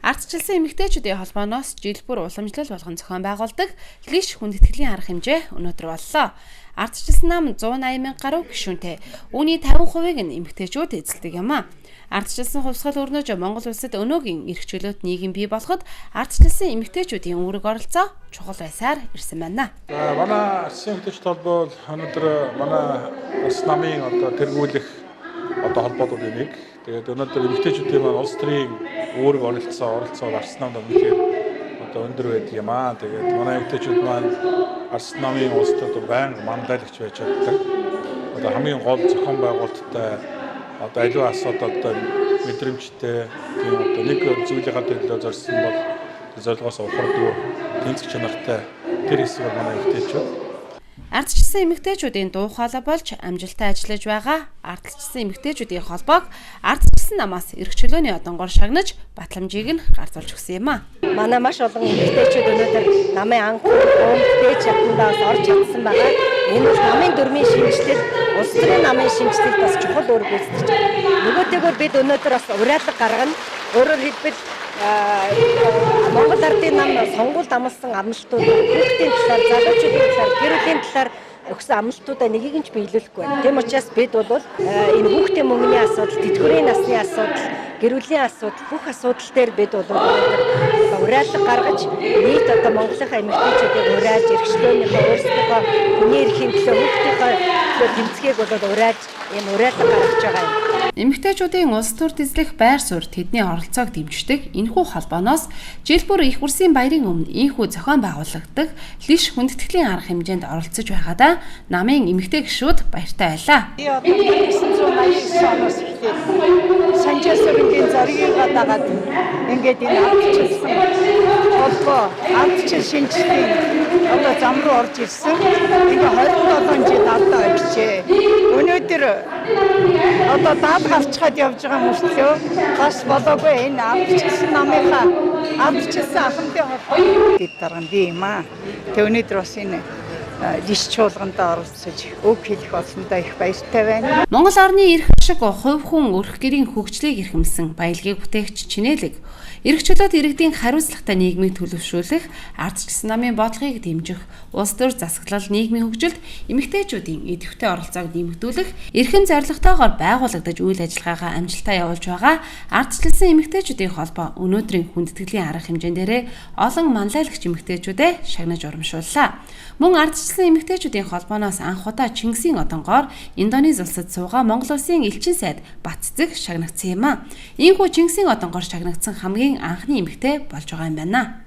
Ардчилсан эмэгтэйчүүдийн холбооноос жил бүр уламжлал болгон зохион байгуулдаг лиш хүндэтгэлийн арга хэмжээ өнөөдөр боллоо. Ардчилсан нам 180 мянга гаруй гишүүнтэй. Үүний 50%-ыг нь эмэгтэйчүүд эзэлдэг юм а. Ардчилсан хувьсгал өрнөж Монгол улсад өнөөгийн эрх чөлөөт нийгэм бий болоход ардчилсан эмэгтэйчүүдийн үүрэг оролцоо чухал байсаар ирсэн байна. Манай ардчилсан эмэгтэйчүүд холбоо өнөөдөр манай улс намын тэргүүлэх холбоодын нэг. Тэгээд өнөөдөр эмэгтэйчүүдийн маань улс төрийн үүрэг оролцоо ардчилсан намд үнэхээр өндөр байдаг юм аа. Тэгээд манай эмэгтэйчүүд маань ардчилсан намын улс төрөд байнга мандайлагч байж чаддаг. Хамгийн гол зохион байгуулалттай аливаа асуудал мэдрэмжтэй тийм нэг зүйлийнхаа төлөө зорьсон бол зорилгоос ухардгүй тэнцэх чанартай тэр хэсэг манай эмэгтэйчүүд. Ардчилсан эмэгтэйчүүдийн дуу хоолой болж амжилттай ажиллаж байгаа ардчилсан эмэгтэйчүүдийн холбоог ардчилсан намаас эрх чөлөөний одонгоор шагнаж батламжийг нь гарцуулж өгсөн юм а. Манай маш олон эмэгтэйчүүд өнөөдөр намын анхны дээд чатандаас орж чадсан байгаа. Энэ бол намын дүрмийн шинжилэл, улс төрийн намын шинжилэлд бас чухал үүрэг гүйцэтгэж байна. Нөгөөтэйгөө бид өнөөдөр бас уриалга гаргана. Өөрөөр хэлбэл Монгол Ардын нам сонгуульд амласан амлалтууд хүүхдийн талаар, залуучуудын талаар, гэр бүлийн талаар өгсөн амлалтуудаа нэгийг нь ч биелүүлэхгүй байна. Тэм учраас бид бол энэ хүүхдийн мөнгөний асуудал, тэтгэврийн насны асуудал, гэр бүлийн асуудал, бүх асуудал дээр бид бол уриалга гаргаж нийт Монголынхаа эмэгтэйчүүдийг уриалж, эрхчлөөнийхөө өөрсдийнхөө хүний эрхийн төлөө, хүүхдийнхээ төлөө тэмцэхийг бол уриалж энэ уриалга гаргаж байгаа юм. Эмэгтэйчүүдийн улс төрд эзлэх байр суурь тэдний оролцоог дэмждэг энэхүү холбооноос жил бүр их бүрсийн баярын өмнө ийхүү зохион байгуулагддаг лиш хүндэтгэлийн арга хэмжээнд оролцож байгаадаа намын эмэгтэй гишүүд баяртай байлаа. 1989 оноос эхлээд санчаасрын зоригийг дагаад ингээд энэ ардчилсан холбоо ардчил шинжилгээ зам руу орж ирсэн. Ингээд 27 жил алдаа авчээ. Өнөөдөр даад гарчхад явж байгаа мөртлөө бас болоогүй энэ ардчилсан намынхаа ардчилсан ахмадын холбоо гэдэг дарга би юм аа. Тэг өнөөдөр бас энэ лиш чуулганд оролцож үг хэлэх болсондоо их баяртай байна. Монгол орны эрх ашиг хувь хүн өрх гэрийн хөгжлийг эрхэмсэн баялагийг бүтээгч Чинэлэг эрх чөлөөт иргэдийн хариуцлагатай нийгмийг төлөвшүүлэх, ардчилсан намын бодлогыг дэмжих, улс төр засаглал, нийгмийн хөгжилд эмэгтэйчүүдийн идэвхтэй оролцоог нэмэгдүүлэх, эрхэм зорилготойгоор байгуулагдаж үйл ажиллагаагаа амжилттай явуулж байгаа ардчилсан эмэгтэйчүүдийн холбоо өнөөдрийн хүндэтгэлийн арга хэмжээндээрээ олон манлайлагч эмэгтэйчүүдэд шагнаж урамшууллаа. Мөн ардчилсан эмэгтэйчүүдийн холбооноос анх удаа Чингисийн одонгоор Индонез улсад суугаа Монгол улсын элчин сайд Батцэг шагнагдсан юм а. Ийхүү Чингисийн одонгоор шагнагдсан хамгийн анхны эмэгтэй болж байгаа юм байна.